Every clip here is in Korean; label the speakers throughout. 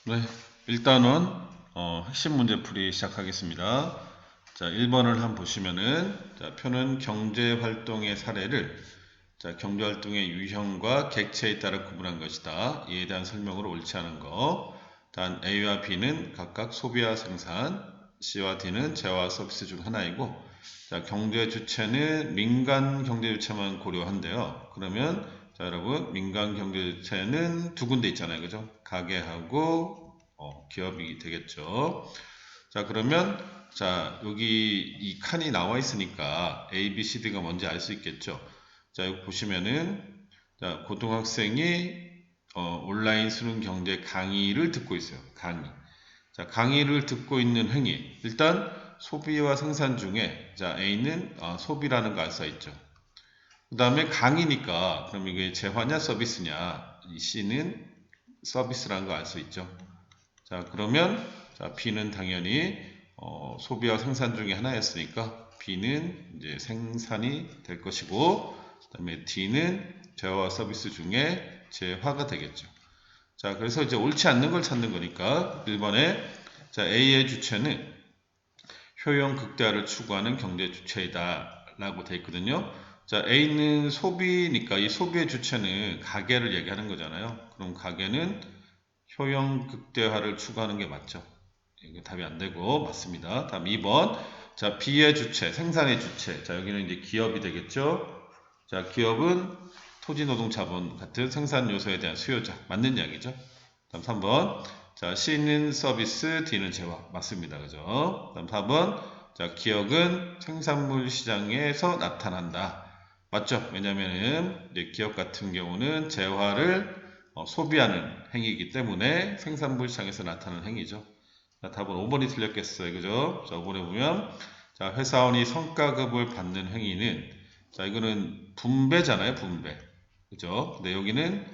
Speaker 1: 네, 일단은 핵심 문제풀이 시작하겠습니다. 자, 1번을 한번 보시면은 자, 표는 경제활동의 사례를 경제활동의 유형과 객체에 따라 구분한 것이다. 이에 대한 설명으로 옳지 않은 거. 단 A와 B는 각각 소비와 생산, C와 D는 재화와 서비스 중 하나이고, 자, 경제 주체는 민간 경제 주체만 고려한대요. 그러면 자, 여러분, 민간 경제 주체는 두 군데 있잖아요. 그죠? 가게하고 기업이 되겠죠. 자, 그러면 자, 여기 이 칸이 나와 있으니까 A, B, C, D가 뭔지 알 수 있겠죠. 자, 여기 보시면은 자, 고등학생이 온라인 수능 경제 강의를 듣고 있어요. 강의. 자, 강의를 듣고 있는 행위. 일단 소비와 생산 중에 자, A는 소비라는 거 알 수 있죠. 그 다음에 강의니까 그럼 이게 재화냐 서비스냐. 이 C는 서비스라는 거 알 수 있죠. 자, 그러면 자, B는 당연히 소비와 생산 중에 하나였으니까 B는 이제 생산이 될 것이고, 그 다음에 D는 재화와 서비스 중에 재화가 되겠죠. 자, 그래서 이제 옳지 않는 걸 찾는 거니까 1번에 자, A의 주체는 효용 극대화를 추구하는 경제 주체이다 라고 되어 있거든요. 자, A는 소비니까 이 소비의 주체는 가게를 얘기하는 거잖아요. 그럼 가게는 효용 극대화를 추구하는 게 맞죠. 이거 답이 안 되고 맞습니다. 다음 2번. 자, B의 주체, 생산의 주체. 자, 여기는 이제 기업이 되겠죠. 자, 기업은 토지 노동 자본 같은 생산 요소에 대한 수요자. 맞는 이야기죠. 다음 3번. 자, C는 서비스, D는 재화. 맞습니다. 그죠? 다음 4번. 자, 기업은 생산물 시장에서 나타난다. 맞죠? 왜냐면은 기업 같은 경우는 재화를 소비하는 행위이기 때문에 생산물 시장에서 나타나는 행위죠. 자, 답은 5번이 틀렸겠어요. 그죠? 자, 5번에 보면 자, 회사원이 성과급을 받는 행위는 자, 이거는 분배잖아요. 분배. 그죠? 근데 여기는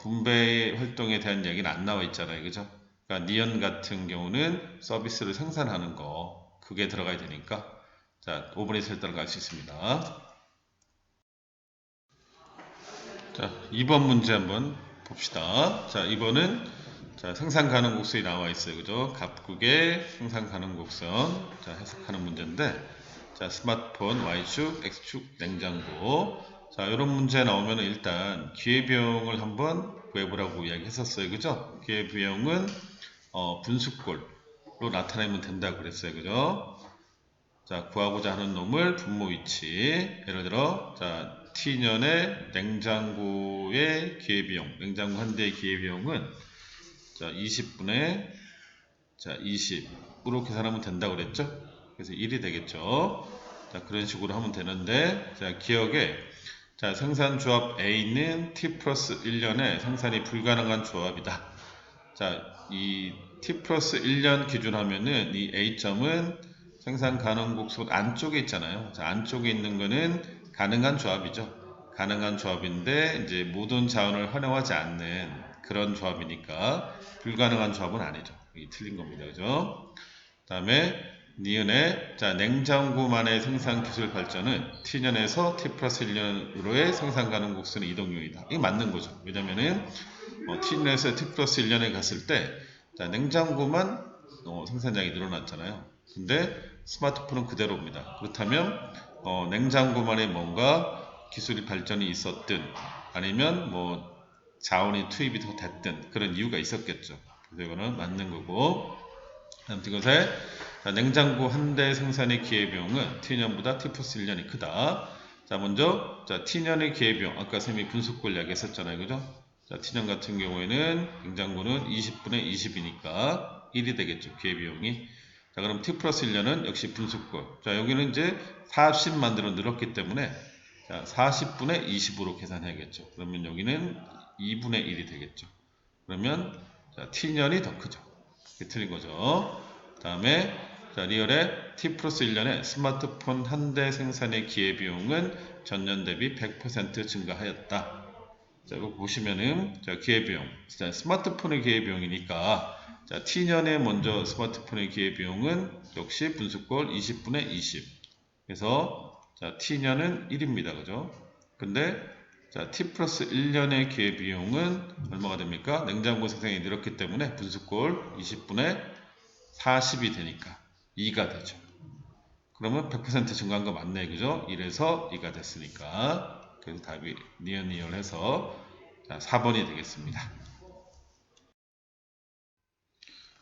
Speaker 1: 분배 활동에 대한 얘기는 안 나와 있잖아요. 그죠? 그러니까 니은 같은 경우는 서비스를 생산하는 거 그게 들어가야 되니까 자, 5번이 틀렸다는 걸 알 수 있습니다. 자, 2번 문제 한번 봅시다. 자, 2번은 자, 생산 가능 곡선이 나와 있어요. 그죠? 갑국의 생산 가능 곡선. 자, 해석하는 문제인데, 자, 스마트폰, Y축, X축, 냉장고. 자, 이런 문제 나오면 일단 기회비용을 한번 구해보라고 이야기했었어요. 그죠? 기회비용은, 분수꼴로 나타내면 된다고 그랬어요. 그죠? 자, 구하고자 하는 놈을 분모 위치. 예를 들어, 자, T년의 냉장고의 기회비용, 냉장고 한 대의 기회비용은 자, 20분의 자, 20으로 계산하면 된다고 그랬죠? 그래서 1이 되겠죠? 자, 그런 식으로 하면 되는데, 자, 기억에 자, 생산조합 A는 T 플러스 1년에 생산이 불가능한 조합이다. 자, 이 T 플러스 1년 기준하면은 이 A점은 생산 가능 곡선 안쪽에 있잖아요. 자, 안쪽에 있는 거는 가능한 조합이죠. 가능한 조합인데 이제 모든 자원을 활용하지 않는 그런 조합이니까 불가능한 조합은 아니죠. 이게 틀린 겁니다. 그죠? 다음에 니은의 자, 냉장고만의 생산 기술 발전은 T년에서 T 플러스 1년으로의 생산 가능 곡선의 이동률이다. 이게 맞는 거죠. 왜냐면은 T년에서 T 플러스 1년에 갔을 때 자, 냉장고만 생산량이 늘어났잖아요. 근데 스마트폰은 그대로입니다. 그렇다면 냉장고만의 뭔가 기술이 발전이 있었든 아니면 뭐 자원이 투입이 더 됐든 그런 이유가 있었겠죠. 그래서 이거는 맞는 거고, 아무튼 이것에 냉장고 한 대 생산의 기회비용은 T년보다 T 플러스 1년이 크다. 자, 먼저 자, T년의 기회비용 아까 쌤이 분수꼴 이야기했었잖아요. 그죠? 자, T년 같은 경우에는 냉장고는 20분의 20이니까 1이 되겠죠. 기회비용이. 자, 그럼 T 플러스 1년은 역시 분수꼴. 자, 여기는 이제 40만 대로 늘었기 때문에 자, 40분의 20으로 계산해야겠죠. 그러면 여기는 2분의 1이 되겠죠. 그러면 자, T년이 더 크죠. 이게 틀린 거죠. 다음에 자, 리얼의 T 플러스 1년에 스마트폰 한 대 생산의 기회비용은 전년 대비 100% 증가하였다. 자, 이거 보시면은 자, 기회비용. 자, 스마트폰의 기회비용이니까 자, T년에 먼저 스마트폰의 기회비용은 역시 분수꼴 20분의 20. 그래서 자, T년은 1입니다. 그죠? 근데 자, t 플러스 1년의 기회비용은 얼마가 됩니까? 냉장고 생산이 늘었기 때문에 분수꼴 20분의 40이 되니까 2가 되죠. 그러면 100% 증가한 거 맞네, 그죠? 1에서 2가 됐으니까. 그래서 답이 니얼니얼해서 4번이 되겠습니다.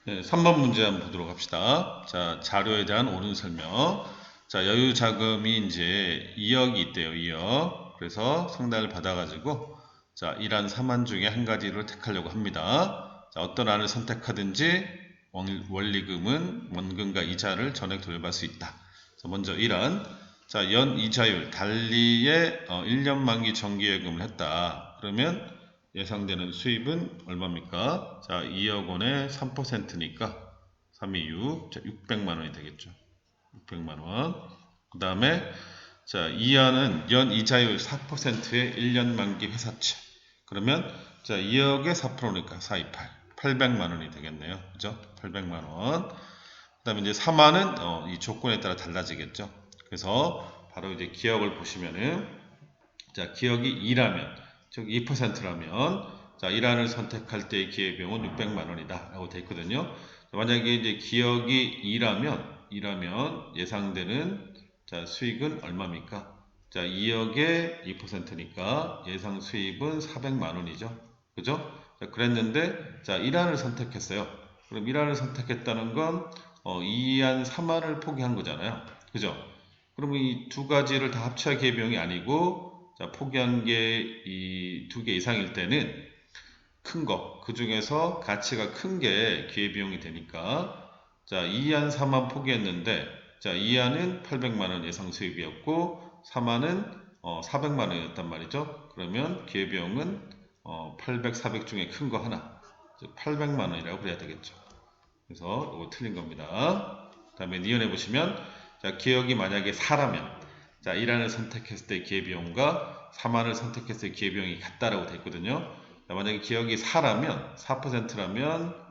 Speaker 1: 네, 3번 문제 한번 보도록 합시다. 자, 자료에 대한 옳은 설명. 자, 여유 자금이 이제 2억이 있대요, 2억. 그래서 상담을 받아가지고, 자, 이란 3안 중에 한 가지를 택하려고 합니다. 자, 어떤 안을 선택하든지 원리금은 원금과 이자를 전액 돌려받을 수 있다. 자, 먼저 1안. 자, 연 이자율 달리의 1년 만기 정기예금을 했다. 그러면 예상되는 수입은 얼마입니까? 자, 2억 원에 3%니까 3이 6, 자, 600만 원이 되겠죠. 600만 원. 그 다음에 자, 2안은 연 이자율 4%의 1년 만기 회사채. 그러면 자, 2억에 4%니까 428, 800만 원이 되겠네요. 그죠? 800만 원. 그 다음에 이제 3안은 이 조건에 따라 달라지겠죠. 그래서 바로 이제 기억을 보시면은 자, 기억이 2라면 즉 2%라면 자, 1안을 선택할 때의 기회비용은 600만 원이다 라고 되어 있거든요. 자, 만약에 이제 기억이 2라면 예상되는 자, 수익은 얼마입니까? 자, 2억에 2%니까 예상 수입은 400만 원이죠. 그죠? 자, 그랬는데 자, 1안을 선택했어요. 그럼 1안을 선택했다는 건 2안 3안을 포기한 거잖아요. 그죠? 그러면 이 두 가지를 다 합쳐야 기회비용이 아니고 자, 포기한 게 이 두 개 이상일 때는 큰 거, 그 중에서 가치가 큰 게 기회비용이 되니까 자, 2안 3안 포기했는데 자, 2안은 800만원 예상 수입이었고 3안은 400만원이었단 말이죠. 그러면 기회비용은 800, 400 중에 큰 거 하나 800만원이라고 그래야 되겠죠. 그래서 이거 틀린 겁니다. 그 다음에 니은해 보시면 자, 기억이 만약에 4라면 자, 1안을 선택했을 때 기회비용과 3안을 선택했을 때 기회비용이 같다라고 되어 있거든요. 자, 만약에 기억이 4라면 4%라면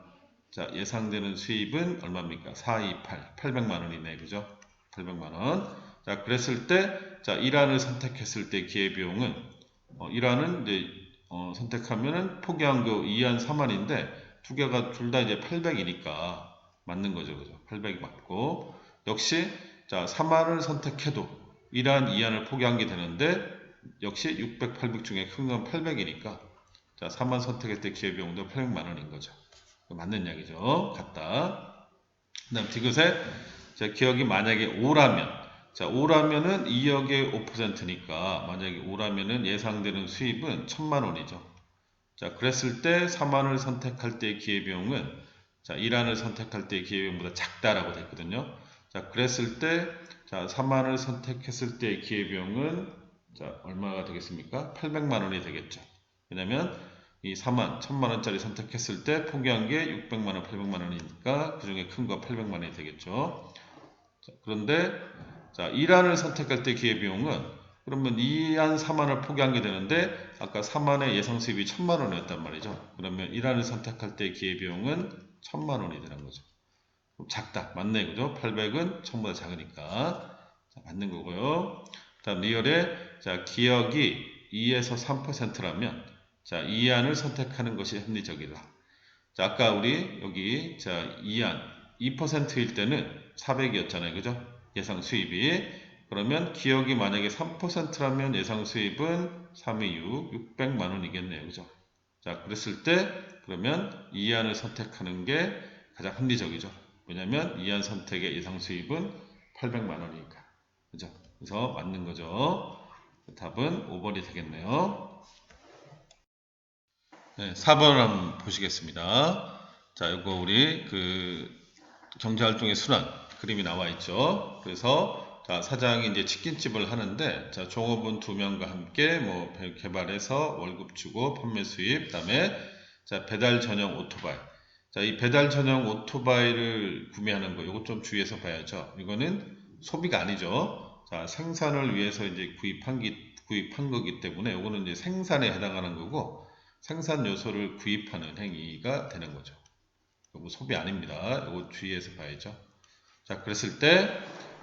Speaker 1: 자, 예상되는 수입은 얼마입니까? 428, 800만 원이네. 그죠? 800만 원. 자, 그랬을 때 자, 1안을 선택했을 때 기회비용은 1안은 이제 선택하면은 포기한 그 2안, 3안인데 두 개가 둘 다 이제 800이니까 맞는 거죠. 그죠? 800이 맞고 역시 자, 3안을 선택해도 1안, 2안을 포기한 게 되는데 역시 600, 800 중에 큰 건 800이니까 자, 3안 선택했을 때 기회비용도 800만 원인 거죠. 맞는 이야기죠. 같다. 그 다음 디귿에 자, 기억이 만약에 5라면 자, 5라면은 2억의 5%니까 만약에 5라면은 예상되는 수입은 1000만 원이죠. 자, 그랬을 때 3안을 선택할 때의 기회비용은 자, 1안을 선택할 때의 기회비용보다 작다라고 됐거든요. 자, 그랬을 때 자, 3안을 선택했을 때의 기회비용은 자, 얼마가 되겠습니까? 800만 원이 되겠죠. 왜냐면 이 3안, 1000만 원짜리 선택했을 때 포기한 게 600만 원, 800만 원이니까 그 중에 큰 거 800만 원이 되겠죠. 자, 그런데 자, 1안을 선택할 때 기회비용은 그러면 2안, 3안을 포기한 게 되는데 아까 3안의 예상 수입이 1000만 원이었단 말이죠. 그러면 1안을 선택할 때 기회비용은 1000만 원이 되는 거죠. 작다. 맞네. 그죠? 800은 1000보다 작으니까. 자, 맞는 거고요. 다음 리얼에 자, 기억이 2에서 3%라면 자, 2안을 선택하는 것이 합리적이다. 자, 아까 우리 여기 자, 2안 2%일 때는 400이었잖아요. 그죠? 예상 수입이. 그러면 기억이 만약에 3%라면 예상 수입은 326, 600만 원이겠네요. 그죠? 자, 그랬을 때 그러면 2안을 선택하는 게 가장 합리적이죠. 왜냐면 2안 선택의 예상 수입은 800만 원이니까. 그죠? 그래서 맞는 거죠. 답은 5번이 되겠네요. 네, 4번 한번 보시겠습니다. 자, 이거 우리 그 경제활동의 순환 그림이 나와 있죠. 그래서 자, 사장이 이제 치킨집을 하는데 자, 종업원 2명과 함께 뭐 개발해서 월급 주고 판매 수입, 그다음에 자, 배달 전용 오토바이. 자, 이 배달 전용 오토바이를 구매하는 거, 이거 좀 주의해서 봐야죠. 이거는 소비가 아니죠. 자, 생산을 위해서 이제 구입한 거기 때문에 이거는 이제 생산에 해당하는 거고, 생산 요소를 구입하는 행위가 되는 거죠. 이거 소비 아닙니다. 이거 주의해서 봐야죠. 자, 그랬을 때,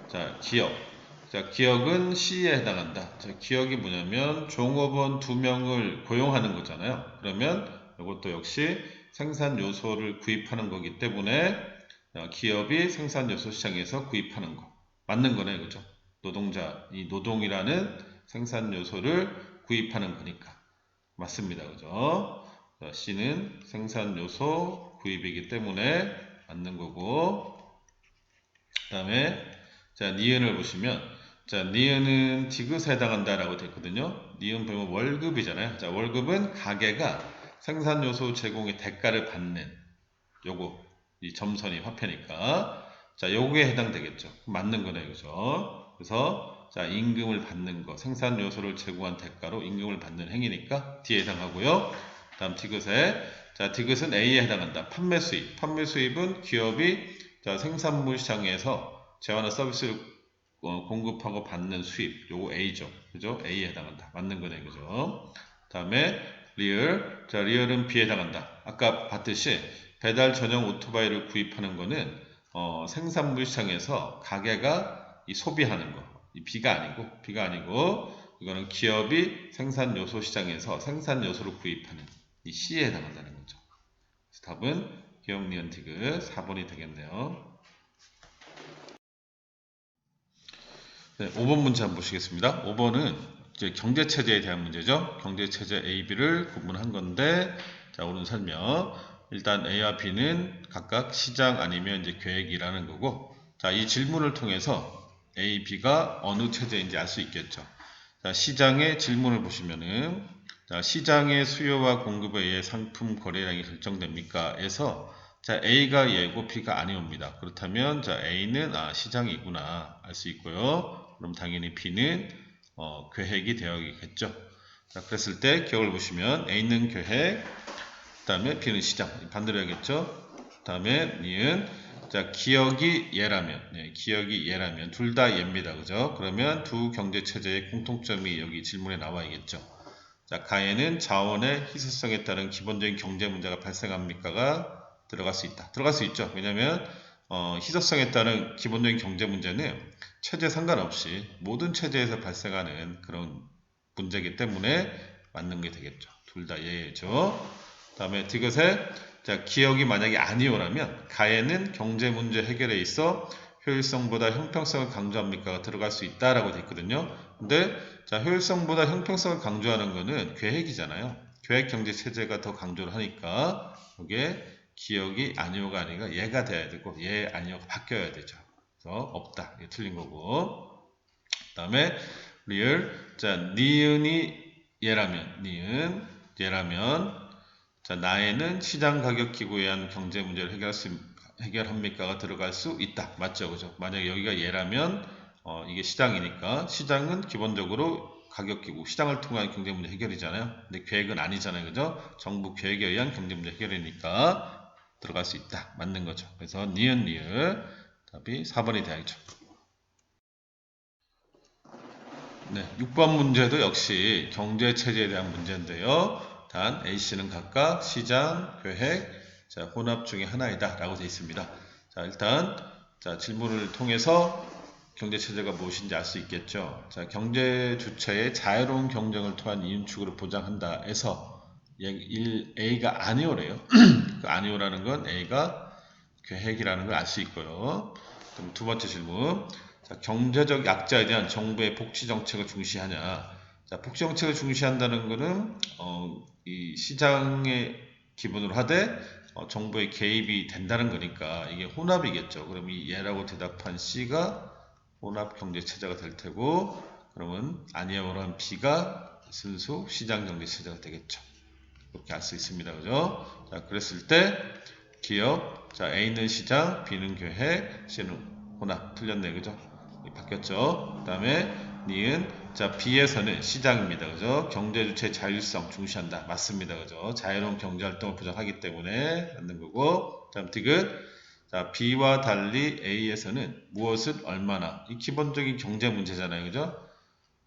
Speaker 1: 자, 기업. 자, 기역은 C에 해당한다. 자, 기역이 뭐냐면 종업원 2명을 고용하는 거잖아요. 그러면 이것도 역시 생산 요소를 구입하는 거기 때문에 기업이 생산 요소 시장에서 구입하는 거. 맞는 거네, 그죠? 노동자, 이 노동이라는 생산 요소를 구입하는 거니까. 맞습니다, 그죠? 자, C는 생산 요소 구입이기 때문에 맞는 거고. 그 다음에 자, 니은을 보시면 자, 니은은 디귿에 해당한다라고 되어 있거든요. 니은 보면 월급이잖아요. 자, 월급은 가게가 생산 요소 제공의 대가를 받는 요거 이 점선이 화폐니까 자, 요거에 해당되겠죠. 맞는 거네, 그죠? 그래서 자, 임금을 받는 거, 생산 요소를 제공한 대가로 임금을 받는 행위니까 D에 해당하고요. 다음 디귿에 자, 디귿은 A에 해당한다. 판매 수입. 판매 수입은 기업이 자, 생산물 시장에서 재화나 서비스를 공급하고 받는 수입. 요거 A죠. 그죠? A에 해당한다. 맞는 거네, 그죠? 다음에 리얼. 자, 리얼은 B에 해당한다. 아까 봤듯이 배달 전용 오토바이를 구입하는 거는 생산물 시장에서 가게가 이 소비하는 거. 이 B가 아니고 이거는 기업이 생산 요소 시장에서 생산 요소를 구입하는 이 C에 해당한다는 거죠. 그래서 답은 기업 니은 디귿 4번이 되겠네요. 네, 5번 문제 한번 보시겠습니다. 5번은 이제 경제체제에 대한 문제죠. 경제체제 A, B를 구분한 건데, 자, 오늘 설명. 일단 A와 B는 각각 시장 아니면 이제 계획이라는 거고, 자, 이 질문을 통해서 A, B가 어느 체제인지 알 수 있겠죠. 자, 시장의 질문을 보시면은, 자, 시장의 수요와 공급에 의해 상품 거래량이 결정됩니까? 에서 자, A가 예고 B가 아니옵니다. 그렇다면 자, A는 시장이구나 알 수 있고요. 그럼 당연히 B는 계획이 되어야겠죠. 자, 그랬을 때 기억을 보시면 A는 계획, 그 다음에 B는 시장 반대로 해야겠죠. 그 다음에 니은 자, 기억이 얘라면 둘 다 얘입니다. 그죠? 그러면 두 경제 체제의 공통점이 여기 질문에 나와야겠죠. 자, 가에는 자원의 희소성에 따른 기본적인 경제 문제가 발생합니까가 들어갈 수 있다. 들어갈 수 있죠. 왜냐하면 희소성에 따른 기본적인 경제 문제는 체제 상관없이 모든 체제에서 발생하는 그런 문제이기 때문에 맞는 게 되겠죠. 둘 다 예죠. 다음에 디귿에 자, 기억이 만약에 아니오라면 가에는 경제 문제 해결에 있어 효율성보다 형평성을 강조합니까가 들어갈 수 있다라고 되어 있거든요. 근데 자, 효율성보다 형평성을 강조하는 거는 계획이잖아요. 계획 경제 체제가 더 강조를 하니까 이게 기억이 아니오가 아니라 얘가 돼야 되고 얘 아니오가 바뀌어야 되죠. 그래서 없다. 이게 틀린 거고. 그 다음에 리얼 자, 니은이 얘라면 자, 나에는 시장 가격 기구에 의한 경제 문제를 해결합니까가 들어갈 수 있다. 맞죠? 그죠? 만약에 여기가 얘라면 이게 시장이니까 시장은 기본적으로 가격 기구, 시장을 통한 경제 문제 해결이잖아요. 근데 계획은 아니잖아요. 그죠? 정부 계획에 의한 경제 문제 해결이니까 들어갈 수 있다. 맞는 거죠. 그래서 니은 답이 4번이 되야겠죠. 네, 6번 문제도 역시 경제체제에 대한 문제인데요. 단 A씨는 각각 시장, 계획, 자, 혼합 중에 하나이다 라고 되어 있습니다. 자, 일단 자, 질문을 통해서 경제체제가 무엇인지 알 수 있겠죠. 자, 경제 주체의 자유로운 경쟁을 통한 이윤축으로 보장한다 해서 A가 아니오래요. 그 아니오라는 건 A가 계획이라는 걸 알 수 있고요. 그럼 두 번째 질문. 자, 경제적 약자에 대한 정부의 복지 정책을 중시하냐. 자, 복지 정책을 중시한다는 것은 이 시장의 기본으로 하되 정부의 개입이 된다는 거니까 이게 혼합이겠죠. 그럼 이 예라고 대답한 C가 혼합 경제 체제가 될 테고, 그러면 아니야로 한 B가 순수 시장 경제 체제가 되겠죠. 이렇게 알 수 있습니다. 그죠? 자, 그랬을 때 기업, 자, A는 시장, B는 계획, C는 혼합. 틀렸네, 그죠? 바뀌었죠? 그 다음에 니은, 자, B에서는 시장입니다. 그죠? 경제주체 자율성 중시한다. 맞습니다. 그죠? 자유로운 경제활동을 보장하기 때문에 맞는 거고. 다음 디귿, 자, B와 달리 A에서는 무엇을 얼마나, 이 기본적인 경제 문제잖아요. 그죠?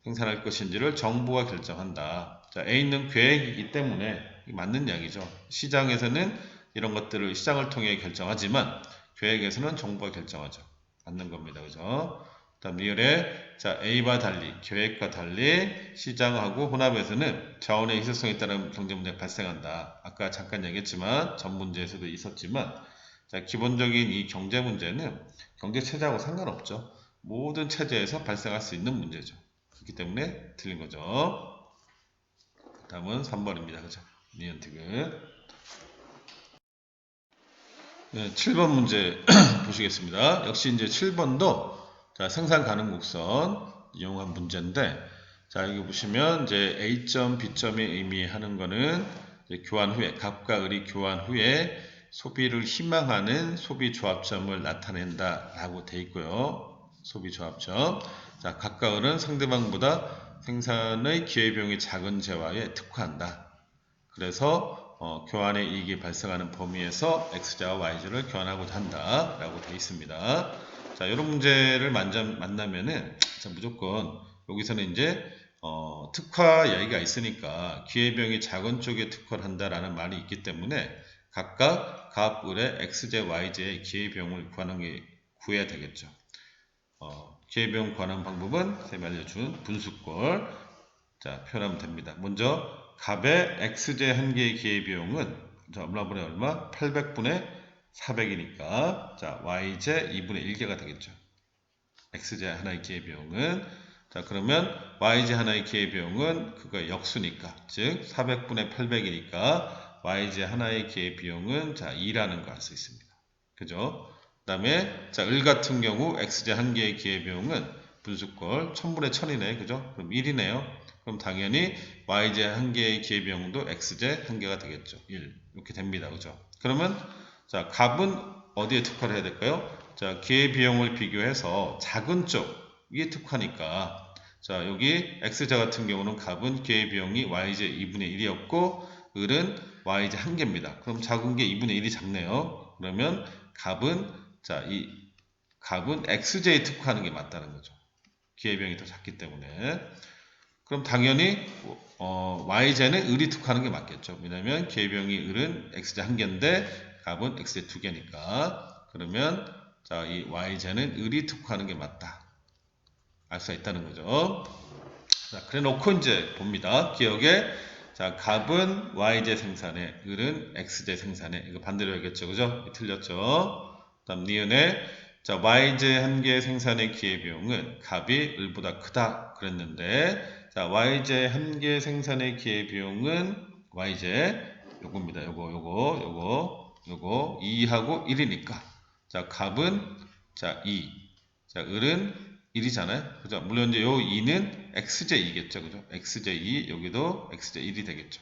Speaker 1: 생산할 것인지를 정부가 결정한다. 자, A는 계획이기 때문에 맞는 이야기죠. 시장에서는 이런 것들을 시장을 통해 결정하지만 계획에서는 정부가 결정하죠. 맞는 겁니다. 그죠? 그 다음 리을에 자 A와 달리 계획과 달리 시장하고 혼합에서는 자원의 희소성에 따른 경제 문제가 발생한다. 아까 잠깐 얘기했지만 전 문제에서도 있었지만 자 기본적인 이 경제 문제는 경제 체제하고 상관없죠. 모든 체제에서 발생할 수 있는 문제죠. 그렇기 때문에 틀린 거죠. 다음은 3번입니다. 그죠? 니은티그. 네, 7번 문제 보시겠습니다. 역시 이제 7번도 자, 생산 가능 곡선 이용한 문제인데 자, 여기 보시면 이제 A점, B점이 의미하는 거는 이제 교환 후에 갑과 을이 교환 후에 소비를 희망하는 소비 조합점을 나타낸다 라고 돼 있고요. 소비 조합점. 자, 갑과 을은 상대방보다 생산의 기회비용이 작은 재화에 특화한다. 그래서 교환의 이익이 발생하는 범위에서 X자와 Y자를 교환하고자 한다 라고 되어 있습니다. 자, 이런 문제를 만나면은 자, 무조건 여기서는 이제 특화 이야기가 있으니까 기회비용이 작은 쪽에 특화를 한다라는 말이 있기 때문에 각각 갑, 을의 X제, Y제의 기회비용을 구해야 되겠죠. 기회비용 구하는 방법은 쌤이 알려준 분수꼴 자 표현하면 됩니다. 먼저 갑의 X제 한 개의 기회비용은 자 얼마분의 얼마? 800분의 400이니까 자 Y제 2분의 1개가 되겠죠. X제 하나의 기회비용은 자 그러면 Y제 하나의 기회비용은 그거 역수니까 즉 400분의 800이니까 Y제 하나의 기회비용은 자 2라는 거 알 수 있습니다. 그죠? 그 다음에 자 을 같은 경우 X제 한 개의 기회비용은 분수꼴 1000분의 1000이네 그죠? 그럼 1이네요. 그럼 당연히 Y제 한 개의 기회비용도 X제 한 개가 되겠죠. 1 이렇게 됩니다. 그죠? 그러면 자 갑은 어디에 특화를 해야 될까요? 자 기회비용을 비교해서 작은 쪽이 특화니까 자 여기 X자 같은 경우는 갑은 기회비용이 Y제 2분의 1이었고 을은 Y제 한 개입니다. 그럼 작은 게 2분의 1이 작네요. 그러면 갑은 자 이 갑은 X제에 특화하는 게 맞다는 거죠. 기회비용이 더 작기 때문에 그럼 당연히 Y제는 을이 특화하는 게 맞겠죠. 왜냐하면 기회비용이 을은 X제 한 개인데 갑은 X제 두 개니까 그러면 자 이 Y제는 을이 특화하는 게 맞다. 알 수가 있다는 거죠. 자 그래 놓고 이제 봅니다. 기억에 자 갑은 Y제 생산에 을은 X제 생산에 이거 반대로 해야겠죠. 그죠? 틀렸죠. 다음 니은에 자 Y제 한 개 생산의 기회비용은 갑이 을보다 크다 그랬는데 자 Y제 한 개 생산의 기회비용은 Y제 요겁니다. 요거 2하고 1이니까 자 갑은 자 2, 자 을은 1이잖아요. 그죠? 물론 이제 요 2는 X제2겠죠. 그죠? X제2 여기도 X제1이 되겠죠.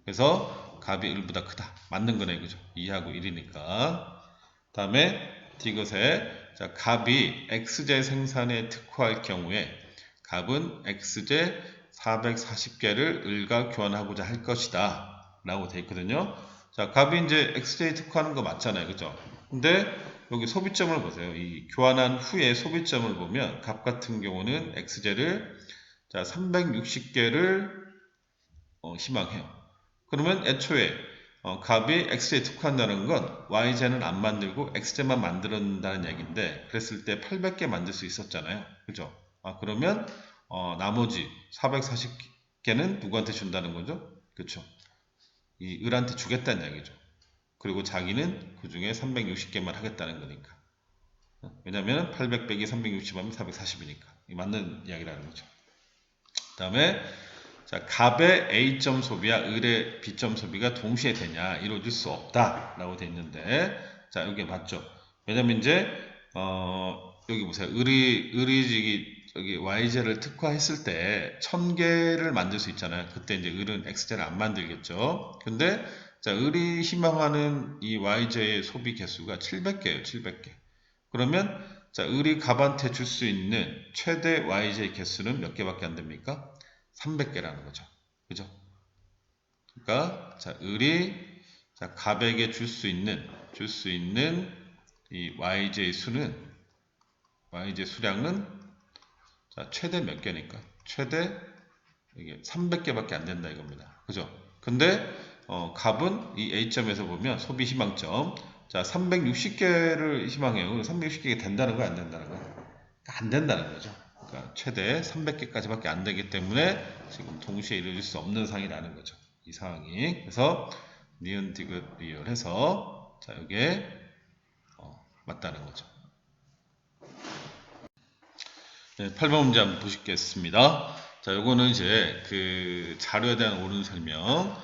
Speaker 1: 그래서 갑이 을보다 크다. 맞는 거네. 그죠? 2하고 1이니까. 다음에 디귿에 자 갑이 X제 생산에 특화할 경우에 갑은 X제 440개를 을과 교환하고자 할 것이다. 라고 되어 있거든요. 자 갑이 이제 X제에 특화하는 거 맞잖아요. 그죠? 근데 여기 소비점을 보세요. 이 교환한 후에 소비점을 보면 갑 같은 경우는 X제를 자 360개를 희망해요. 그러면 애초에 갑이 X제에 특화한다는 건 Y제는 안 만들고 X제만 만든다는 얘기인데 그랬을 때 800개 만들 수 있었잖아요. 그죠? 그러면 나머지 440개는 누구한테 준다는 거죠? 그렇죠? 이 을한테 주겠다는 얘기죠. 그리고 자기는 그 중에 360개만 하겠다는 거니까. 왜냐면 800 빼기 360하면 440이니까. 맞는 이야기라는 거죠. 그 다음에 자, 갑의 A점 소비와 을의 B점 소비가 동시에 되냐 이루어질 수 없다 라고 되어 있는데 자 여기 맞죠. 왜냐면 이제 여기 보세요. 을이 여기 Y제를 특화했을 때 1000개를 만들 수 있잖아요. 그때 이제 을은 X제를 안 만들겠죠. 근데 자 을이 희망하는 이 Y제의 소비 개수가 700개예요. 700개. 그러면 자 을이 갑한테 줄 수 있는 최대 Y제 개수는 몇 개밖에 안 됩니까? 300개라는 거죠. 그죠? 그러니까 자 을이 자 갑에게 줄 수 있는 이 Y제의 수량은 자 최대 몇 개니까? 최대 이게 300개밖에 안 된다 이겁니다. 그죠? 근데 갑은 이 A점에서 보면 소비 희망점 자 360개를 희망해요. 360개가 된다는 거야 안 된다는 거야? 안 된다는 거죠. 그러니까 최대 300개까지밖에 안 되기 때문에 지금 동시에 이루어질 수 없는 상황이라는 거죠. 이 상황이. 그래서 니은, 디귿, 리을 해서 자, 이게 맞다는 거죠. 네, 8번 문제 한번 보시겠습니다. 자, 요거는 이제 그 자료에 대한 옳은 설명.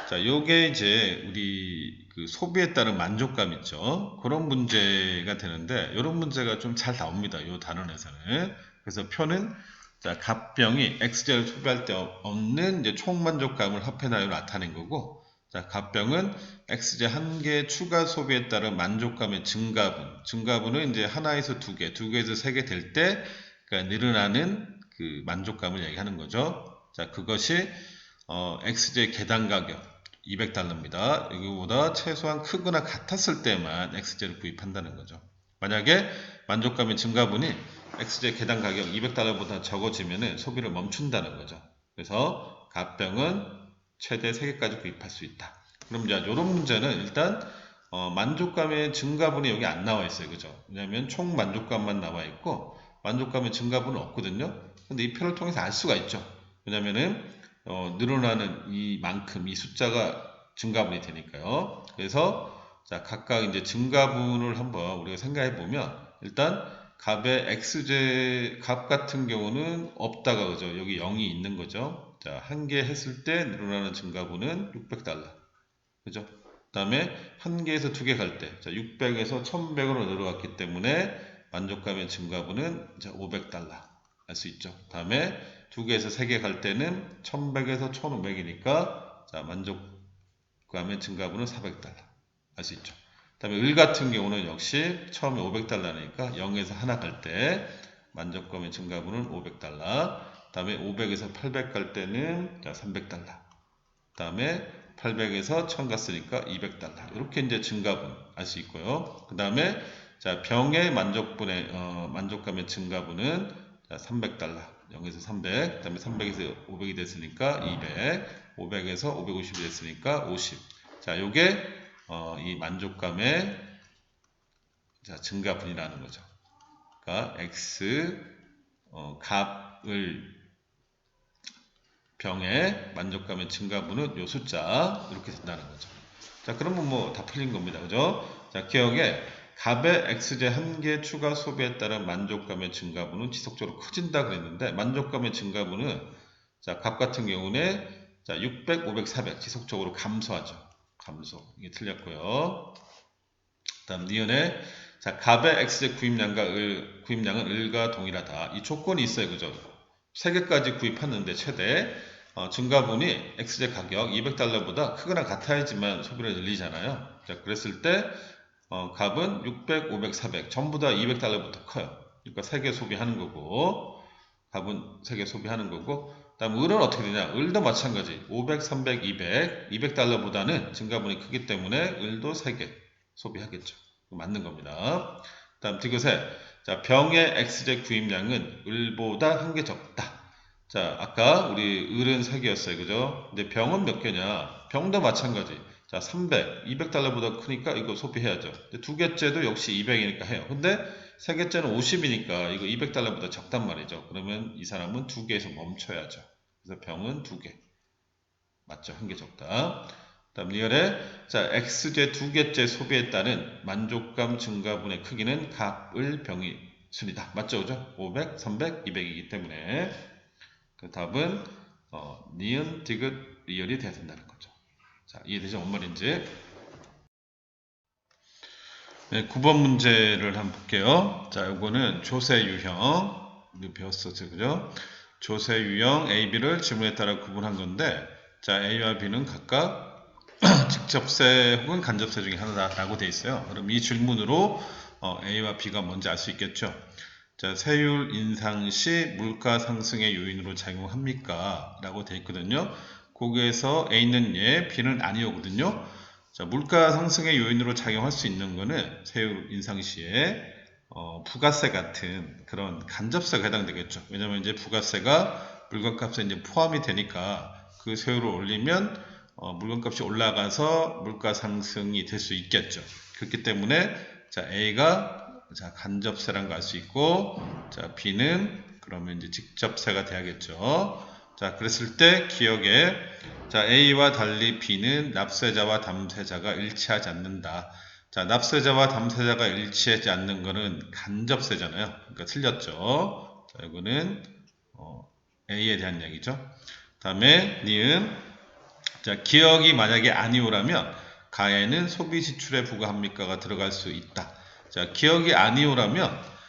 Speaker 1: 자, 요게 이제 우리 그 소비에 따른 만족감 있죠. 그런 문제가 되는데, 요런 문제가 좀 잘 나옵니다. 요 단원에서는. 그래서 표는 자, 갑병이 X제를 소비할 때 없는 이제 총 만족감을 합해나요 나타낸 거고, 자, 갑병은 X제 한 개 추가 소비에 따른 만족감의 증가분은 이제 하나에서 두 개, 두 개에서 세 개 될 때, 그러니까 늘어나는 그 만족감을 얘기하는 거죠. 자, 그것이 X제 계단 가격 200달러입니다. 이거보다 최소한 크거나 같았을 때만 X제를 구입한다는 거죠. 만약에 만족감의 증가분이 X제 계단 가격 200달러보다 적어지면 소비를 멈춘다는 거죠. 그래서 갑병은 최대 3개까지 구입할 수 있다. 그럼 이제 이런 문제는 일단 만족감의 증가분이 여기 안 나와 있어요. 그죠? 왜냐하면 총 만족감만 나와 있고 만족감의 증가분은 없거든요. 근데 이 표를 통해서 알 수가 있죠. 왜냐면은 늘어나는 이만큼 이 숫자가 증가분이 되니까요. 그래서 자, 각각 이제 증가분을 한번 우리가 생각해 보면 일단 값의 x제 값 같은 경우는 없다가 그죠. 여기 0이 있는 거죠. 자, 한 개 했을 때 늘어나는 증가분은 600달러. 그죠? 그 다음에 한 개에서 두 개 갈 때, 자, 600에서 1100으로 늘어갔기 때문에 만족감의 증가분은 500달러 알 수 있죠. 그 다음에 두 개에서 세 개 갈 때는 1100에서 1500이니까 자, 만족감의 증가분은 400달러 알 수 있죠. 그 다음에 을 같은 경우는 역시 처음에 500달러니까 0에서 하나 갈 때 만족감의 증가분은 500달러. 그 다음에 500에서 800 갈 때는 자, 300달러. 그 다음에 800에서 1000 갔으니까 200달러. 이렇게 이제 증가분 알 수 있고요. 그 다음에 자, 병의 만족감의 증가분은 자, 300달러. 0에서 300. 그 다음에 300에서 500이 됐으니까 200. 500에서 550이 됐으니까 50. 자, 요게 이 만족감의 자, 증가분이라는 거죠. 그러니까 X 값을 병의 만족감의 증가분은 요 숫자 이렇게 된다는 거죠. 자, 그러면 뭐 다 풀린 겁니다. 그죠? 자, 기억에 값의 X제 한 개 추가 소비에 따른 만족감의 증가분은 지속적으로 커진다 그랬는데 만족감의 증가분은 자, 값 같은 경우는 자, 600, 500, 400 지속적으로 감소하죠. 감소. 이게 틀렸고요. 다음 니은에 자, 값의 X제 구입량은 을과 동일하다. 이 조건이 있어요. 그죠? 3개까지 구입했는데 최대 증가분이 X제 가격 200달러보다 크거나 같아야지만 소비를 늘리잖아요. 자, 그랬을 때 값은 600, 500, 400 전부 다 200달러부터 커요. 그러니까 3개 소비하는 거고 값은 3개 소비하는 거고 다음 을은 어떻게 되냐? 을도 마찬가지 500, 300, 200 200달러보다는 증가분이 크기 때문에 을도 3개 소비하겠죠. 맞는 겁니다. 다음 디귿에 자, 병의 X제 구입량은 을보다 한 개 적다. 자, 아까 우리 을은 3개였어요. 그죠? 근데 병은 몇 개냐? 병도 마찬가지. 자, 300, 200달러보다 크니까 이거 소비해야죠. 근데 두 개째도 역시 200이니까 해요. 근데 세 개째는 50이니까 이거 200달러보다 적단 말이죠. 그러면 이 사람은 두 개에서 멈춰야죠. 그래서 병은 두 개. 맞죠? 한 개 적다. 다음 리얼에 자, X제 두 개째 소비에 따른 만족감 증가분의 크기는 값을 병이 순이다. 맞죠? 그죠? 500, 300, 200이기 때문에 그 답은 니은, 디귿, 리얼이 돼야 된다는 거죠. 자, 이해되죠? 뭔 말인지. 네, 9번 문제를 한번 볼게요. 자, 이거는 조세 유형. 우리 배웠었죠, 그죠? 조세 유형 A, B를 지문에 따라 구분한 건데, 자, A와 B는 각각 직접세 혹은 간접세 중에 하나다라고 되어 있어요. 그럼 이 질문으로 A와 B가 뭔지 알 수 있겠죠. 자, 세율 인상 시 물가 상승의 요인으로 작용합니까? 라고 되어 있거든요. 거기에서 A는 예, B는 아니오거든요. 자, 물가 상승의 요인으로 작용할 수 있는 거는 세율 인상 시에 부가세 같은 그런 간접세가 해당되겠죠. 왜냐면 이제 부가세가 물건값에 이제 포함이 되니까 그 세율을 올리면 물건값이 올라가서 물가 상승이 될 수 있겠죠. 그렇기 때문에 자, A가 자, 간접세라는 거 알 수 있고, 자, B는 그러면 이제 직접세가 돼야겠죠. 자, 그랬을 때 기억에, 자, A와 달리 B는 납세자와 담세자가 일치하지 않는다. 자, 납세자와 담세자가 일치하지 않는 거는 간접세잖아요. 그러니까 틀렸죠. 자, 이거는 A에 대한 얘기죠. 다음에 니은, 자, 기억이 만약에 아니오라면 가에는 소비 지출에 부과합니까가 들어갈 수 있다. 자, 기억이 아니오라면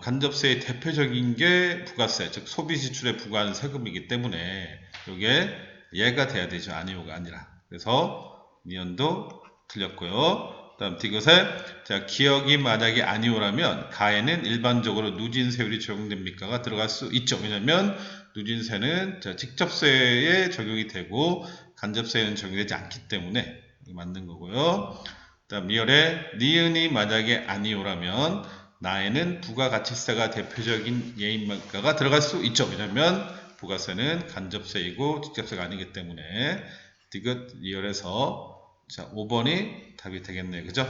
Speaker 1: 간접세의 대표적인 게 부가세, 즉 소비 지출에 부과하는 세금이기 때문에 이게 얘가 돼야 되죠. 아니오가 아니라. 그래서 니은도 틀렸고요. 다음 디귿에, 자, 기억이 만약에 아니오라면 가에는 일반적으로 누진세율이 적용됩니까가 들어갈 수 있죠. 왜냐하면 누진세는 직접세에 적용이 되고 간접세에는 적용되지 않기 때문에 맞는 거고요. 다음 리얼에 니은이 만약에 아니오라면 나에는 부가가치세가 대표적인 예입니까가 들어갈 수 있죠. 왜냐하면 부가세는 간접세이고 직접세가 아니기 때문에 디귿 리얼에서 자, 5번이 답이 되겠네요. 그죠?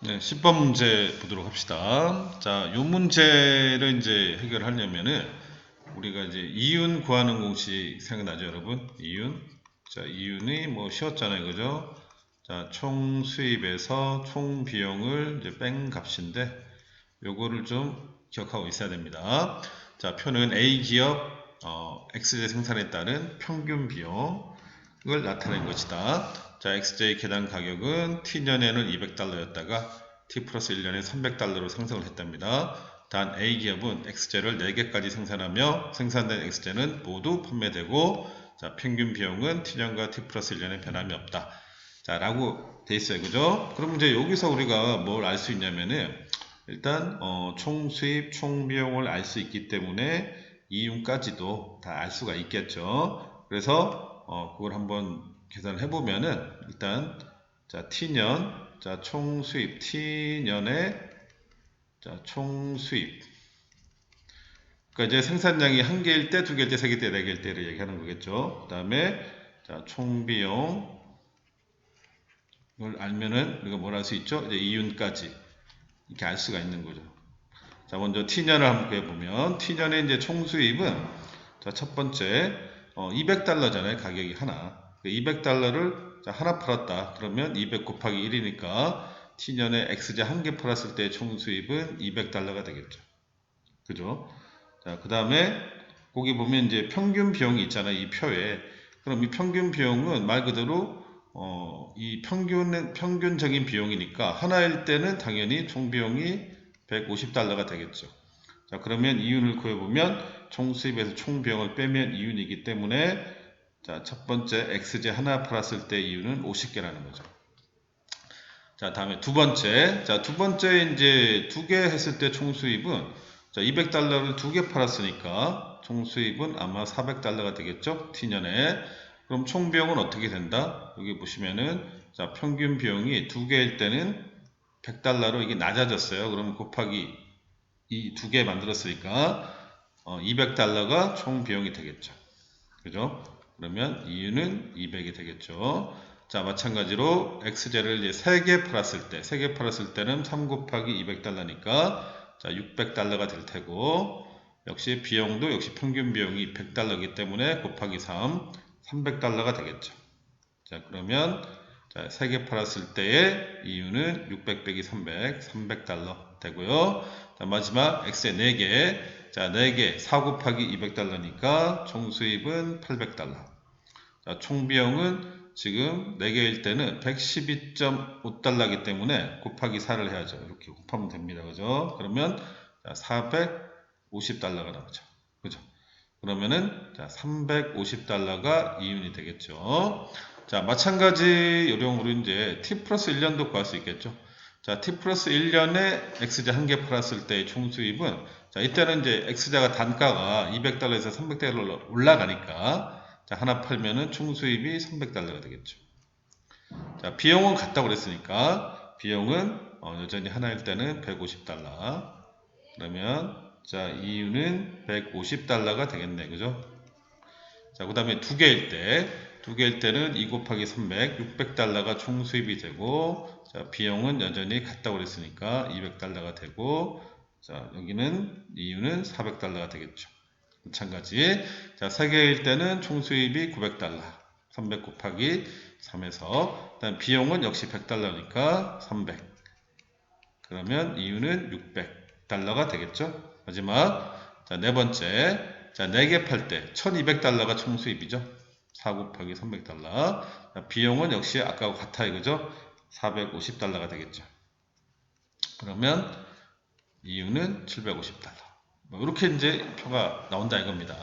Speaker 1: 네, 10번 문제 보도록 합시다. 자, 이 문제를 이제 해결하려면은 우리가 이제 이윤 구하는 공식 생각나죠, 여러분? 이윤. 자, 이윤이 뭐 쉬웠잖아요. 그죠? 자, 총 수입에서 총 비용을 이제 뺀 값인데 요거를 좀 기억하고 있어야 됩니다. 자, 표는 A 기업 XJ 생산에 따른 평균 비용을 나타낸 것이다. 자, XJ 계단 가격은 T년에는 200달러였다가 T 플러스 1년에 300달러로 상승을 했답니다. 단 A기업은 XJ를 4개까지 생산하며 생산된 XJ는 모두 판매되고, 자, 평균 비용은 T년과 T 플러스 1년에 변함이 없다. 자, 라고 돼 있어요. 그죠? 그럼 이제 여기서 우리가 뭘 알 수 있냐면은 일단 총 수입, 총 비용을 알 수 있기 때문에 이윤까지도 다 알 수가 있겠죠. 그래서 그걸 한번 계산을 해보면은 일단 자, T년, 자, 총 수입, T년에 자, 총 수입. 그러니까 이제 생산량이 1개일 때, 2개일 때, 3개일 때, 4개일 때를 얘기하는 거겠죠. 그 다음에 자, 총 비용을 알면은 우리가 뭘 할 수 있죠? 이제 이윤까지 이렇게 알 수가 있는 거죠. 자, 먼저 T년을 한번 구해보면 T년의 이제 총 수입은 자, 첫 번째 200달러잖아요. 가격이 하나. 200달러를 하나 팔았다. 그러면 200 곱하기 1이니까 T년에 XJ 한 개 팔았을 때 총 수입은 200달러가 되겠죠. 그죠? 자, 그 다음에 거기 보면 이제 평균 비용이 있잖아요. 이 표에. 그럼 이 평균 비용은 말 그대로 이 평균적인 비용이니까 하나일 때는 당연히 총 비용이 150달러가 되겠죠. 자, 그러면 이윤을 구해보면 총 수입에서 총 비용을 빼면 이윤이기 때문에 자, 첫 번째 XJ 하나 팔았을 때 이윤은 50개라는 거죠. 자, 다음에 두 번째. 자, 두 번째 이제 2개 했을 때 총 수입은 자, 200달러를 2개 팔았으니까 총 수입은 아마 400달러가 되겠죠? T년에. 그럼 총 비용은 어떻게 된다? 여기 보시면은 자, 평균 비용이 2개일 때는 100달러로 이게 낮아졌어요. 그럼 곱하기 이 2개 만들었으니까 200달러가 총 비용이 되겠죠. 그죠? 그러면 이윤은 200이 되겠죠. 자, 마찬가지로 XJ를 이제 3개 팔았을 때, 3개 팔았을 때는 3 곱하기 200달러니까 자, 600달러가 될 테고, 역시 비용도 역시 평균 비용이 100달러이기 때문에 곱하기 3, 300달러가 되겠죠. 자, 그러면 자, 3개 팔았을 때의 이윤은 600 빼기 300, 300달러 되고요. 자, 마지막 X의 4개. 자, 4개, 4 곱하기 200달러니까 총 수입은 800달러. 자, 총 비용은 지금 4개일 때는 112.5달러이기 때문에 곱하기 4를 해야죠. 이렇게 곱하면 됩니다. 그죠? 그러면 450달러가 나오죠. 그죠? 그러면은 350달러가 이윤이 되겠죠. 자, 마찬가지 요령으로 이제 T 플러스 1년도 구할 수 있겠죠. 자, T 플러스 1년에 X자 한 개 팔았을 때의 총 수입은 자, 이때는 이제 X자가 단가가 200달러에서 300달러로 올라가니까 자, 하나 팔면은 총 수입이 300달러가 되겠죠. 자, 비용은 같다고 그랬으니까 비용은 여전히 하나일 때는 150달러. 그러면 자, 이윤은 150달러가 되겠네. 그죠? 자, 그 다음에 2개일 때 두 개일 때는 2 곱하기 300, 600달러가 총 수입이 되고, 자, 비용은 여전히 같다고 그랬으니까 200달러가 되고, 자, 여기는 이유는 400달러가 되겠죠. 마찬가지. 자, 세 개일 때는 총 수입이 900달러. 300 곱하기 3에서, 일단 비용은 역시 100달러니까 300. 그러면 이유는 600달러가 되겠죠. 마지막. 자, 네 번째. 자, 4개 팔 때 1200달러가 총 수입이죠. 4 곱하기 300달러. 자, 비용은 역시 아까와 같아 이거죠. 450달러가 되겠죠. 그러면 이유는 750달러. 뭐 이렇게 이제 표가 나온다 이겁니다.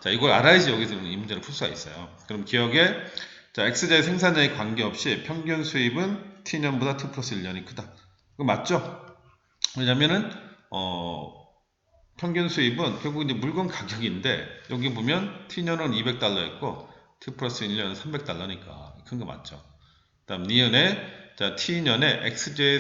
Speaker 1: 자, 이걸 알아야지 여기서는 이 문제를 풀 수가 있어요. 그럼 기억에, 자, XJ 생산량에 관계없이 평균 수입은 T년보다 T 플러스 1년이 크다. 이거 맞죠? 왜냐면은 평균 수입은 결국 이제 물건 가격인데, 여기 보면 T년은 200달러였고 T 플러스 1년은 300달러니까 큰 거 맞죠? 다음 니은에, 자, T년에 XJ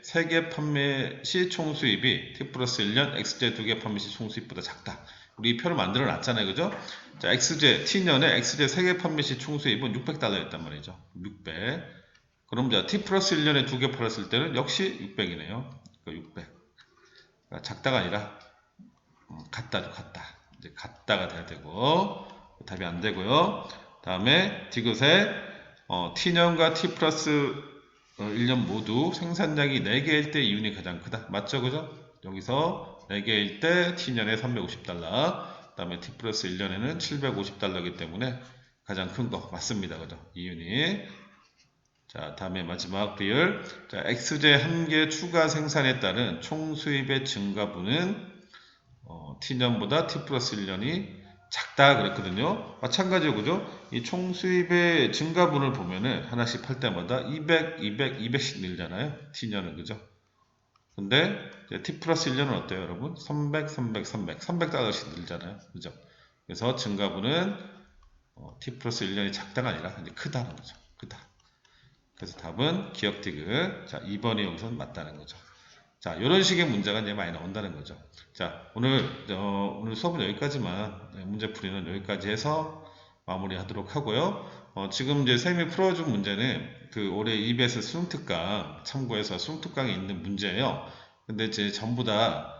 Speaker 1: 3개 판매 시 총 수입이 T 플러스 1년 XJ 2개 판매 시 총 수입보다 작다. 우리 이 표를 만들어 놨잖아요. 그죠? 자, T년에 XJ 3개 판매 시 총 수입은 600달러였단 말이죠. 600. 그럼 자, T 플러스 1년에 2개 팔았을 때는 역시 600이네요. 그러니까 600. 그러니까 작다가 아니라 같다죠. 같다. 이제 같다가 돼야 되고, 답이 안 되고요. 다음에 디귿에 T년과 T 플러스 1년 모두 생산량이 4개일 때 이윤이 가장 크다. 맞죠? 그죠? 여기서 4개일 때 T년에 350달러, 그 다음에 T 플러스 1년에는 750달러이기 때문에 가장 큰 거 맞습니다. 그죠? 이윤이. 자, 다음에 마지막 비율. 자, XJ 1개 추가 생산에 따른 총 수입의 증가분은 T년보다 T 플러스 1년이 작다 그랬거든요. 마찬가지로 그죠? 이 총 수입의 증가분을 보면은 하나씩 팔 때마다 200, 200, 200씩 늘잖아요. T년은 그죠? 근데 T 플러스 1년은 어때요, 여러분? 300, 300, 300, 300달러씩 늘잖아요. 그죠? 그래서 증가분은 T 플러스 1년이 작다가 아니라 이제 크다는 거죠. 크다. 그래서 답은 기억 디귿. 자, 2번이 여기서는 맞다는 거죠. 자, 이런 식의 문제가 이제 많이 나온다는 거죠. 자, 오늘 수업은 여기까지만, 문제풀이는 여기까지 해서 마무리하도록 하고요. 지금 이제 쌤이 풀어준 문제는 그 올해 EBS 수능특강 참고해서 수능특강에 있는 문제예요. 근데 이제 전부 다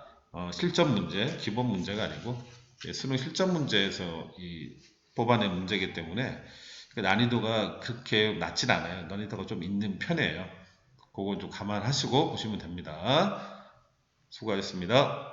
Speaker 1: 실전 문제, 기본 문제가 아니고 수능 실전 문제에서 뽑아낸 문제이기 때문에 그 난이도가 그렇게 낮진 않아요. 난이도가 좀 있는 편이에요. 그거 좀 감안하시고 보시면 됩니다. 수고하셨습니다.